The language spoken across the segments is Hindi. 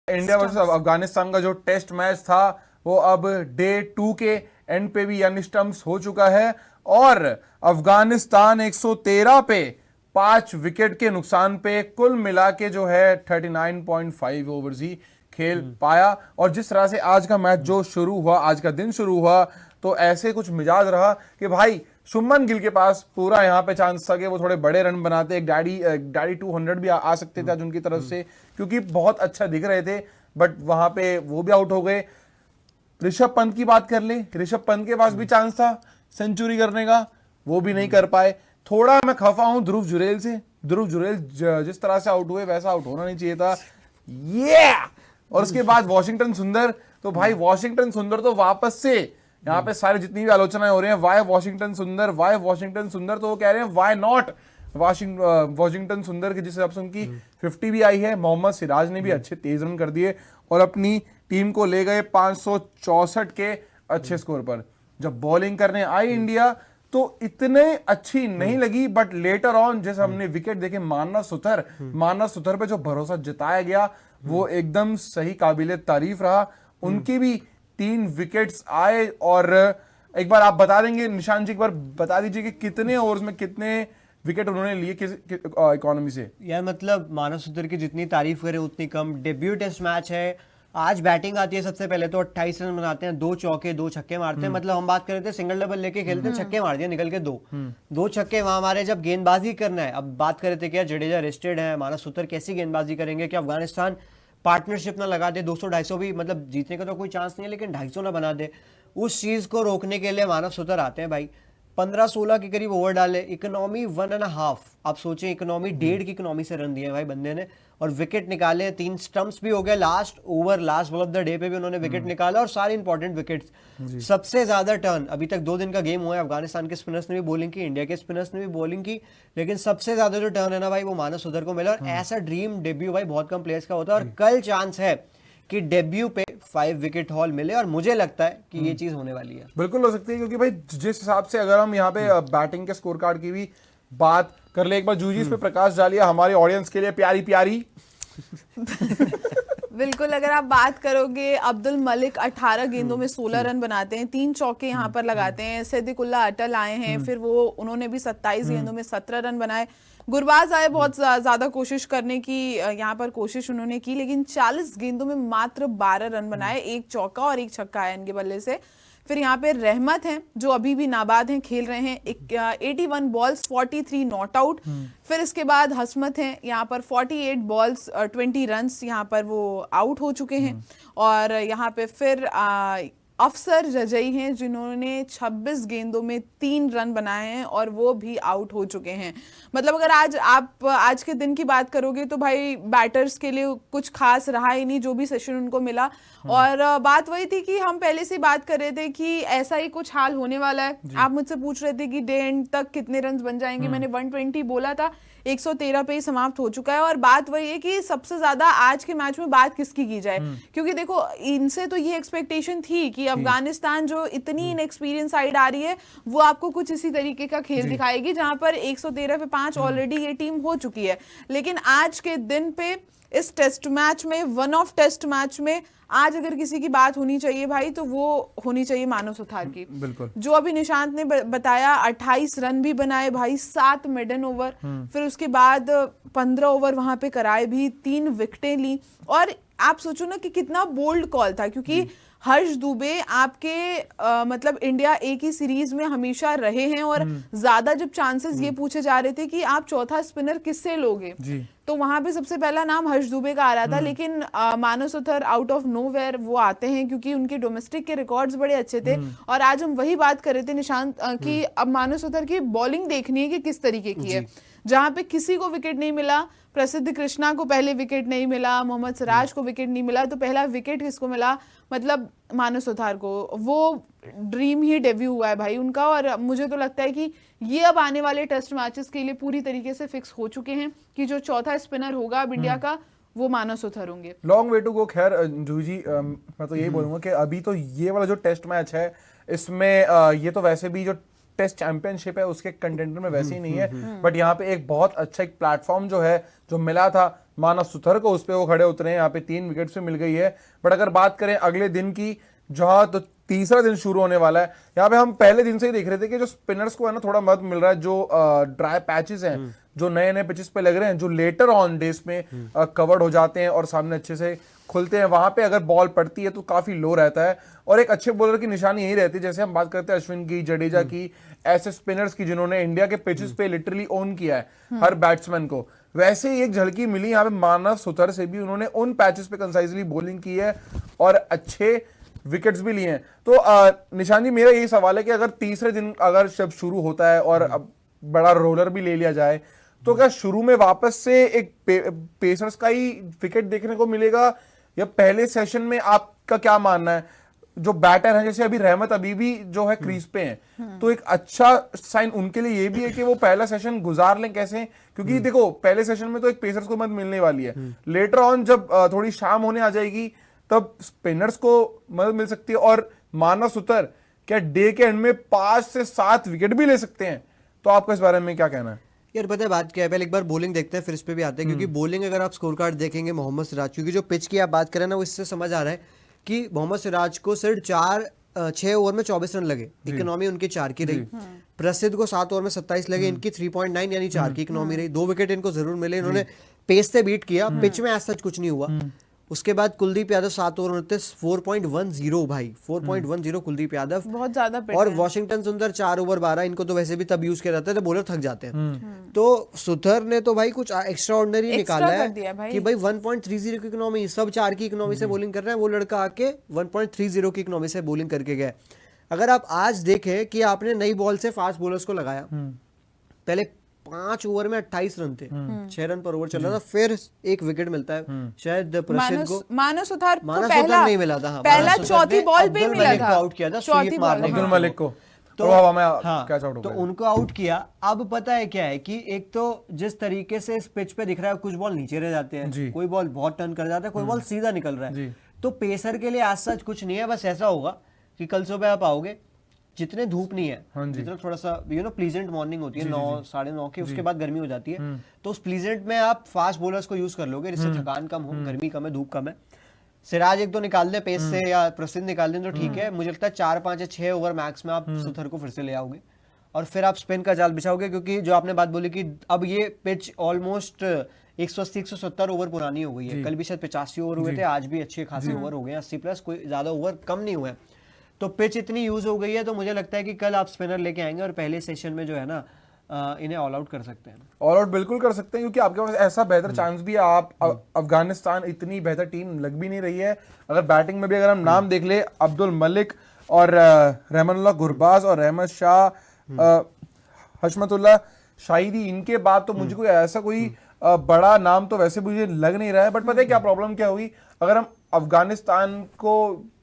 इंडिया वर्सेस अफगानिस्तान का जो टेस्ट मैच था वो अब डे 2 के एंड पे भी यानी स्टंप्स हो चुका है और अफगानिस्तान 113 पे 5 विकेट के नुकसान पे कुल मिला के जो है 39.5 ओवर्स ही खेल पाया। और जिस तरह से आज का मैच जो शुरू हुआ, आज का दिन शुरू हुआ, तो ऐसे कुछ मिजाज रहा कि भाई शुभमन गिल के पास पूरा यहाँ पे चांस था कि वो थोड़े बड़े रन बनाते, एक डैडी 200 भी आ सकते थे आज उनकी तरफ से, क्योंकि बहुत अच्छा दिख रहे थे, बट वहां पे वो भी आउट हो गए। ऋषभ पंत की बात कर ले, ऋषभ पंत के पास भी चांस था सेंचुरी करने का, वो भी नहीं कर पाए। थोड़ा मैं खफा हूं ध्रुव जुरेल से, ध्रुव जुरेल जिस तरह से आउट हुए वैसा आउट होना नहीं चाहिए था ये। और उसके बाद वॉशिंगटन सुंदर, तो भाई वॉशिंगटन सुंदर तो वापस से यहाँ पे सारी जितनी भी आलोचनाएं हो रही हैं, वाई वॉशिंगटन सुंदर, वाई वॉशिंगटन सुंदर, तो वो कह रहे हैं वाई नॉट वॉशिंगटन सुंदर की, जिस हिसाब से उनकी 50 भी आई है। मोहम्मद सिराज ने भी अच्छे तेज रन कर दिए और अपनी टीम को ले गए 564 के अच्छे स्कोर पर। जब बॉलिंग करने आई इंडिया तो इतने अच्छी नहीं लगी, बट लेटर ऑन जैसे हमने विकेट देखे मानस सुथर पे जो भरोसा जताया गया वो एकदम सही काबिले तारीफ रहा। उनकी भी 3 विकेट्स आए। और एक बार आप बता देंगे निशान जी, एक बार बता दीजिए कि कितने ओवर्स में कितने विकेट उन्होंने लिए किस इकोनॉमी से। यार मतलब मानव सुंदर की जितनी तारीफ करें उतनी कम। डेब्यू टेस्ट मैच है, आज बैटिंग आती है सबसे पहले तो 28 रन बनाते हैं, 2 चौके 2 छक्के मारते हैं। मतलब हम बात कर रहे थे सिंगल डबल लेके खेलते, छक्के मार दिया निकल के 2 छक्के वहां मारे। जब गेंदबाजी करना है, अब बात कर रहे थे कि यार जडेजा रेस्टेड है, मानव सुंदर कैसी गेंदबाजी करेंगे कि अफगानिस्तान पार्टनरशिप ना लगा दे, 200-250 भी, मतलब जीतने का तो कोई चांस नहीं है लेकिन 250 ना बना दे। उस चीज को रोकने के लिए मानव सुंदर आते हैं भाई, 15-16 के करीब ओवर डाले, इकोनॉमी 1.5, आप सोचें इकोनॉमी 1.5 की इकोनॉमी से रन दिए भाई बंदे ने, और विकेट निकाले, 3 स्टंप्स भी हो गए। Last over, last ball of the day पे भी उन्होंने विकेट निकाला और सारे इंपॉर्टेंट विकेट्स। सबसे ज्यादा टर्न, अभी तक 2 दिन का गेम हुआ है, अफगानिस्तान के स्पिनर्स ने भी बॉलिंग की, इंडिया के स्पिनर्स ने भी बॉलिंग की, लेकिन सबसे ज्यादा जो टर्न है ना भाई वो मानव सुंदर को मिला। और ऐसा ड्रीम डेब्यू भाई बहुत कम प्लेयर्स का होता है, और कल चांस है कि डेब्यू पे 5 विकेट हॉल मिले, और मुझे लगता है कि ये चीज होने वाली है। बिल्कुल हो सकती है, क्योंकि भाई जिस हिसाब से अगर हम यहाँ पे बैटिंग के स्कोर कार्ड की भी बात कर ले, एक बार जूजी इस पे प्रकाश डालिए हमारे ऑडियंस के लिए प्यारी प्यारी। बिल्कुल, अगर आप बात करोगे, अब्दुल मलिक 18 गेंदों में 16 रन बनाते हैं, 3 चौके यहाँ पर लगाते हैं। सिद्दीकुल्ला अटल आए हैं, फिर वो उन्होंने भी 27 गेंदों में 17 रन बनाए। गुरबाज आए, बहुत ज्यादा कोशिश करने की यहाँ पर कोशिश उन्होंने की, लेकिन 40 गेंदों में मात्र 12 रन बनाए, 1 चौका और 1 छक्का आया इनके बल्ले से। फिर यहाँ पे रहमत हैं जो अभी भी नाबाद हैं, खेल रहे हैं, 81 बॉल्स 43 नॉट आउट। फिर इसके बाद हसमत हैं यहाँ पर 48 बॉल्स 20 रन्स यहाँ पर वो आउट हो चुके हैं। और यहाँ पे फिर अफसर जजई हैं जिन्होंने 26 गेंदों में 3 रन बनाए हैं और वो भी आउट हो चुके हैं। मतलब अगर आप आज के दिन की बात करोगे तो भाई बैटर्स के लिए कुछ खास रहा ही नहीं, जो भी सेशन उनको मिला। और बात वही थी कि हम पहले से बात कर रहे थे कि ऐसा ही कुछ हाल होने वाला है। आप मुझसे पूछ रहे थे कि डे एंड तक कितने रन बन जाएंगे, मैंने 120 बोला था, 113 पे ही समाप्त हो चुका है। और बात वही है कि सबसे ज्यादा आज के मैच में बात किसकी की जाए, क्योंकि देखो इनसे तो ये एक्सपेक्टेशन थी कि अफगानिस्तान जो इतनी इनएक्सपीरियंस साइड आ रही है वो आपको कुछ इसी तरीके का खेल दिखाएगी, जहां पर 113 पे 5 ऑलरेडी ये टीम हो चुकी है। लेकिन आज के दिन पे इस टेस्ट मैच में, वन ऑफ टेस्ट मैच में, आज अगर किसी की बात होनी चाहिए भाई तो वो होनी चाहिए मानव सुथार की। बिल्कुल, जो अभी निशांत ने बताया, 28 रन भी बनाए भाई, 7 मिडन ओवर, फिर उसके बाद 15 ओवर वहां पे कराए भी, 3 विकेटें ली। और आप सोचो ना कि कितना बोल्ड कॉल था, क्योंकि हर्ष दुबे आपके मतलब इंडिया ए की सीरीज में हमेशा रहे हैं, और ज्यादा जब चांसेस ये पूछे जा रहे थे कि आप चौथा स्पिनर किससे लोगे, तो वहां पे सबसे पहला नाम हर्ष दुबे का आ रहा था। लेकिन मानव सुथार आउट ऑफ नोवेयर वो आते हैं, क्योंकि उनके डोमेस्टिक के रिकॉर्ड्स बड़े अच्छे थे। और आज हम वही बात कर रहे थे निशांत कि अब मानव सुथार की बॉलिंग देखनी है कि किस तरीके की है, जहां पे किसी को विकेट नहीं मिला। प्रसिद्ध कृष्णा को पहले विकेट नहीं मिला, मोहम्मद सिराज को विकेट नहीं मिला, तो पहला विकेट किसको मिला, मतलब मानव सुथार को। वो ड्रीम ही डेब्यू हुआ है भाई उनका, और मुझे तो लगता है कि ये अब आने वाले टेस्ट मैचेस के लिए पूरी तरीके से फिक्स हो चुके हैं कि जो चौथा स्पिनर होगा अब इंडिया का वो मानव सुथार होंगे। Long way to go. खैर जूजी, मैं तो यही बोलूंगा कि अभी तो ये वाला जो टेस्ट मैच है इसमें ये तो वैसे भी जो टेस्ट चैंपियनशिप है उसके कंटेंडर में वैसे ही नहीं है, बट यहाँ पे एक बहुत अच्छा एक प्लेटफॉर्म जो है जो मिला था मानव सुथर को, उस पर वो खड़े उतरे हैं, यहाँ पे 3 विकेट्स पे मिल गई है। बट अगर बात करें अगले दिन की, जहां तो तीसरा दिन शुरू होने वाला है, यहाँ पे हम पहले दिन से ही देख रहे थे कि जो स्पिनर्स को है ना थोड़ा मदद मिल रहा है, जो ड्राई पैचेस हैं जो नए नए पिचेस पे लग रहे हैं, जो लेटर ऑन डेज में कवर्ड हो जाते हैं और सामने अच्छे से खुलते हैं, वहां पे अगर बॉल पड़ती है तो काफी लो रहता है। और एक अच्छे बॉलर की निशानी यही रहती है, जैसे हम बात करते हैं अश्विन की, जडेजा की, ऐसे स्पिनर्स की जिन्होंने इंडिया के पिचेस पे लिटरली ओन किया है हर बैट्समैन को, वैसे ही एक झलकी मिली यहाँ पे मानव सुथर से भी। उन्होंने उन पैचेस पे कंसाइजली बॉलिंग की है और अच्छे विकेट्स भी लिए हैं। तो निशान जी, मेरा यही सवाल है कि अगर तीसरे दिन अगर जब शुरू होता है और अब बड़ा रोलर भी ले लिया जाए, तो क्या शुरू में वापस से एक पेसर्स का ही विकेट देखने को मिलेगा, या पहले सेशन में आपका क्या मानना है? जो बैटर है जैसे अभी रहमत अभी भी जो है क्रीज पे हैं, तो एक अच्छा साइन उनके लिए ये भी है कि वो पहला सेशन गुजार लें कैसे, क्योंकि देखो पहले सेशन में तो एक पेसर्स को मदद मिलने वाली है, लेटर ऑन जब थोड़ी शाम होने आ जाएगी तब स्पिनर्स को मदद मिल सकती है। और मानव सुतर क्या डे के एंड में 5 से 7 विकेट भी ले सकते हैं? तो आपका इस बारे में क्या कहना है? यार पता है बात क्या है, पहले एक बार बॉलिंग देखते हैं फिर इस पे भी आते हैं, क्योंकि बॉलिंग अगर आप स्कोर कार्ड देखेंगे मोहम्मद सिराज, क्योंकि जो पिच की आप बात करें ना वो इससे समझ आ रहा है कि मोहम्मद सिराज को सिर्फ 6 ओवर में 24 रन लगे, इकोनॉमी उनकी 4 की रही। प्रसिद्ध को 7 ओवर में 27 लगे, इनकी 3.9 यानी 4 की इकोनॉमी रही। 2 विकेट इनको जरूर मिले, इन्होंने पेस से बीट किया, पिच में आज सच कुछ नहीं हुआ। उसके बाद कुलदीप यादव 7 ओवर में 4.10 भाई, 4.10 कुलदीप यादव, बहुत ज्यादा पिट और है। वॉशिंगटन सुंदर 4 ओवर 12, इनको तो वैसे भी तब यूज किया जाता है तो बॉलर थक जाते हैं। तो सुथर ने तो भाई कुछ एक्स्ट्रा ऑर्डिनरी निकाला कर दिया है भाई। कि भाई 1.30 की इकोनॉमी, सब 4 की इकोनॉमी से बॉलिंग कर रहे हैं, वो लड़का आके 1.30 की इकोनॉमी से बॉलिंग करके गया। अगर आप आज देखें कि आपने नई बॉल से फास्ट बॉलर्स को लगाया, पहले 5 ओवर में 28 रन थे, 6 रन पर ओवर चल रहा था, फिर एक विकेट मिलता है शायद प्रसिद्ध को। मानव सुथार को मानव पहला सुथार नहीं मिला था, हाँ, पहला मानव सुथार चौथी ने बॉल पे ही अब्दुल मिला मलिक था, को आउट किया था, चौथी स्वीप बॉल मारने में। अब्दुल के मलिक को तो प्रभाव में हाँ, कैच आउट हो तो गया। उनको आउट किया। अब पता है क्या है कि एक तो जिस तरीके से इस पिच पे दिख रहा है, कुछ बॉल नीचे रह जाते हैं, कोई बॉल बहुत टर्न कर जाता है, कोई बॉल सीधा निकल रहा है। तो पेसर के लिए आज सच कुछ नहीं है, बस ऐसा होगा कि कल सुबह आप आओगे, जितने धूप नहीं है, जितना थोड़ा सा प्लीजेंट मॉर्निंग होती है 9 साढ़े 9 की, उसके बाद गर्मी हो जाती है, तो उस प्लीजेंट में आप फास्ट बॉलर्स को यूज कर लोगे, जिससे थकान कम हो, गर्मी कम है, धूप कम है। सिराज एक तो निकाल दे पेस से या प्रसिद्ध निकाल दें तो ठीक है, मुझे लगता है 4, 5 या 6 ओवर मैक्स में आप सुथर को फिर से ले आओगे और फिर आप स्पिन का जाल बिछाओगे, क्योंकि जो आपने बात बोली कि अब ये पिच ऑलमोस्ट 180-170 ओवर पुरानी हो गई है। कल भी शायद 85 ओवर हुए थे, आज भी अच्छे खासे ओवर हो गए, 80+, कोई ज्यादा ओवर कम नहीं हुए। तो पिच इतनी यूज हो गई है, तो मुझे लगता है कि कल आप स्पिनर लेके आएंगे और पहले सेशन में जो है ना इन्हें ऑल आउट कर सकते हैं। ऑल आउट बिल्कुल कर सकते हैं, क्योंकि आपके पास ऐसा बेहतर चांस भी है। आप अफगानिस्तान इतनी बेहतर टीम लग भी नहीं रही है। अगर बैटिंग में भी अगर हम नाम देख ले, अब्दुल मलिक और रहमानुल्लाह गुरबाज और रहमत शाह, हशमतुल्लाह शाहिदी, इनके बाद तो मुझे कोई ऐसा कोई बड़ा नाम तो वैसे मुझे लग नहीं रहा है। बट पता है क्या प्रॉब्लम क्या हुई, अगर हम अफगानिस्तान को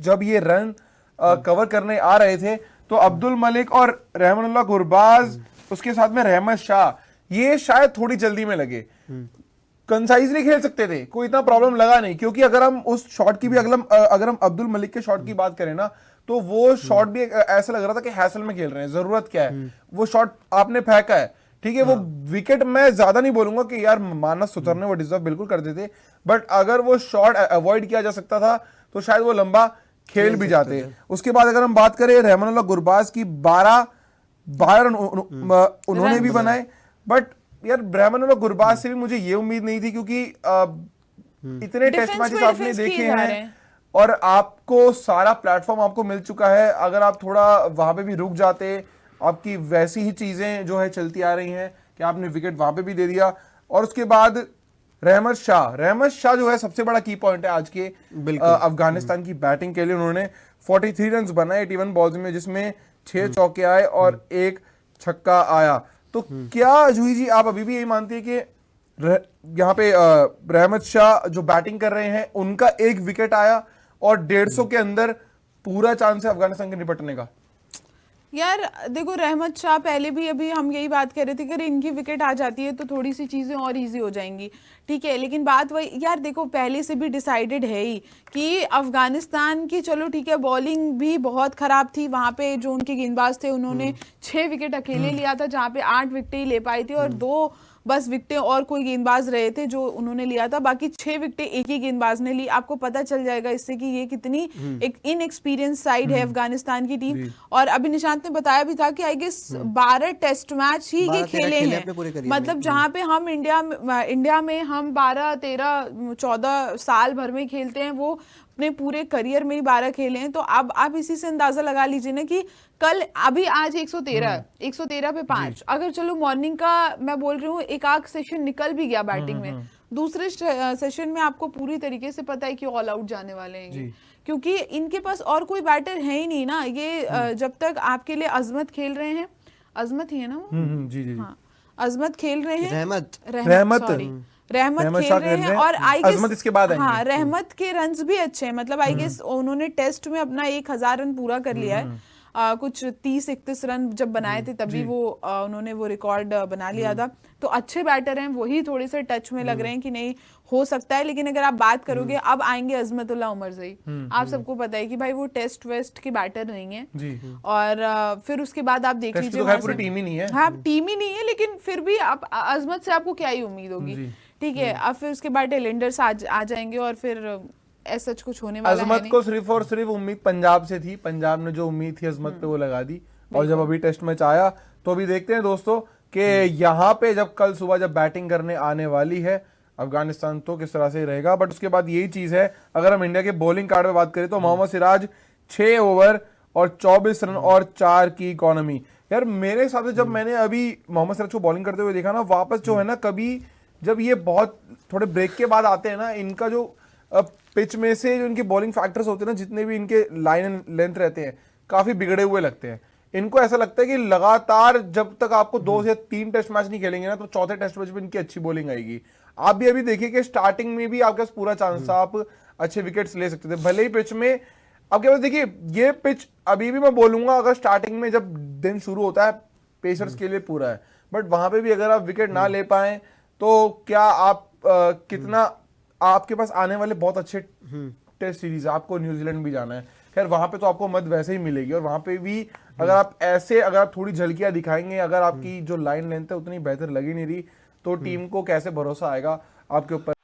जब ये रन कवर करने आ रहे थे, तो अब्दुल मलिक और रहमानुल्लाह गुरबाज, उसके साथ में रहमत शाह, ये शायद थोड़ी जल्दी में लगे, कंसाइजली खेल सकते थे, कोई इतना प्रॉब्लम लगा नहीं। क्योंकि अगर हम उस शॉट की भी अगर हम अब्दुल मलिक के शॉट की बात करें ना, तो वो शॉट भी ऐसा लग रहा था कि हैसल में खेल रहे हैं, जरूरत क्या है, वो शॉट आपने फेंका है, ठीक है, वो विकेट मैं ज्यादा नहीं बोलूंगा कि यार मानस सुथर ने वो डिजर्व बिल्कुल करते थे, बट अगर वो शॉट अवॉइड किया जा सकता था तो शायद वो लंबा खेल भी जाते। उसके बाद अगर हम बात करें रहमानुल्लाह गुरबाज की, 12 रन उन्होंने भी बनाए। बट यार रहमानुल्लाह गुरबाज से भी मुझे ये उम्मीद नहीं थी, क्योंकि इतने टेस्ट मैचेस आपने देखे हैं और आपको सारा प्लेटफॉर्म आपको मिल चुका है। अगर आप थोड़ा वहां पे भी रुक जाते, आपकी वैसी ही चीजें जो है चलती आ रही हैं कि आपने विकेट वहां पे भी दे दिया। और उसके बाद रहमत शाह जो है सबसे बड़ा की पॉइंट है आज के अफगानिस्तान की बैटिंग के लिए। उन्होंने 43 रन बनाए 81 बॉल्स में, जिसमें 6 चौके आए और 1 छक्का आया। तो क्या जूही जी आप अभी भी यही मानती है कि यहाँ पे रहमत शाह जो बैटिंग कर रहे हैं उनका 1 विकेट आया और 150 के अंदर पूरा चांस है अफगानिस्तान के निपटने का? यार देखो, रहमत शाह पहले भी अभी हम यही बात कर रहे थे कि अगर इनकी विकेट आ जाती है तो थोड़ी सी चीजें और इजी हो जाएंगी, ठीक है। लेकिन बात वही, यार देखो पहले से भी डिसाइडेड है ही कि अफगानिस्तान की, चलो ठीक है, बॉलिंग भी बहुत खराब थी वहां पे, जो उनके गेंदबाज थे उन्होंने 6 विकेट अकेले लिया था, जहां पे 8 विकेटें ही ले पाई थी, और 2 बस विकेटें और कोई गेंदबाज रहे थे जो उन्होंने लिया था, बाकी 6 विकेटें एक ही गेंदबाज ने ली। आपको पता चल जाएगा इससे कि ये कितनी एक इनएक्सपीरियंस साइड है अफगानिस्तान की टीम। और अभी निशांत ने बताया भी था कि आई गेस 12 टेस्ट मैच ही ये खेले हैं, मतलब जहां पे हम इंडिया में हम 12, 13, 14 साल भर में खेलते हैं, वो अपने पूरे करियर में ही 12 खेले हैं। तो अब आप इसी से अंदाजा लगा लीजिए ना कि कल, अभी आज 113 पे 5, अगर चलो मॉर्निंग का मैं बोल रही हूँ एक आध सेशन निकल भी गया बैटिंग में, दूसरे सेशन में आपको पूरी तरीके से पता है कि ऑल आउट जाने वाले हैं, क्योंकि इनके पास और कोई बैटर है ही नहीं ना। ये जब तक आपके लिए अजमत खेल रहे हैं, अजमत ही है ना वो, जी जी, हाँ अजमत खेल रहे हैं, रहमत खेल रहे हैं, और आई गेस अजमत इसके बाद आएंगे। हाँ, रहमत के रन्स भी अच्छे हैं, मतलब आई गेस उन्होंने टेस्ट में अपना 1000 रन पूरा कर लिया है। कुछ 30-31 रन जब बनाए थे तभी वो उन्होंने वो रिकॉर्ड बना लिया था। तो अच्छे बैटर हैं, वही थोड़े से टच में लग रहे हैं कि नहीं हो सकता है। लेकिन अगर आप बात करोगे, अब आएंगे अजमतुल्लाह उमरज़ई, आप सबको पता है कि भाई वो टेस्ट वेस्ट के बैटर नहीं है जी। और फिर उसके बाद आप देख लीजिए, पूरी टीम ही नहीं है, हाँ टीम ही नहीं है, लेकिन फिर भी आप अजमत से आपको क्या ही उम्मीद होगी, ठीक है। अब फिर उसके बाद टेलेंडर्स आ जाएंगे, और फिर ऐसा कुछ होने वाला है अजमत नहीं। को सिर्फ और सिर्फ उम्मीद पंजाब से थी, पंजाब ने जो उम्मीद थी अजमत पे वो लगा दी, और जब अभी टेस्ट मैच आया तो अभी देखते हैं दोस्तों कि यहाँ पे जब कल सुबह जब बैटिंग करने आने वाली है अफगानिस्तान तो किस तरह से रहेगा। बट उसके बाद यही चीज है, अगर हम इंडिया के बॉलिंग कार्ड पे बात करें तो मोहम्मद सिराज 6 ओवर और 24 रन और 4 की इकोनॉमी। यार मेरे हिसाब से जब मैंने अभी मोहम्मद सिराज को बॉलिंग करते हुए देखा ना, वापस जो है ना, कभी जब ये बहुत थोड़े ब्रेक के बाद आते हैं ना, इनका जो पिच में से जो इनके बॉलिंग फैक्टर्स होते हैं ना, जितने भी इनके लाइन एंड लेंथ रहते हैं, काफी बिगड़े हुए लगते हैं। इनको ऐसा लगता है कि लगातार जब तक आपको 2 से 3 टेस्ट मैच नहीं खेलेंगे ना, तो चौथे टेस्ट मैच में इनकी अच्छी बॉलिंग आएगी। आप भी अभी देखिए कि स्टार्टिंग में भी आपके पास पूरा चांस था, आप अच्छे विकेट्स ले सकते थे, भले ही पिच में आपके पास। देखिए ये पिच अभी भी मैं बोलूंगा, अगर स्टार्टिंग में जब दिन शुरू होता है पेसर्स के लिए पूरा है, बट वहां पे भी अगर आप विकेट ना ले पाए तो क्या आप कितना, आपके पास आने वाले बहुत अच्छे टेस्ट सीरीज है, आपको न्यूजीलैंड भी जाना है, खैर वहां पे तो आपको मत वैसे ही मिलेगी, और वहां पे भी अगर आप ऐसे, अगर आप थोड़ी झलकियां दिखाएंगे, अगर आपकी जो लाइन लेंथ है उतनी बेहतर लगी नहीं रही, तो टीम को कैसे भरोसा आएगा आपके ऊपर।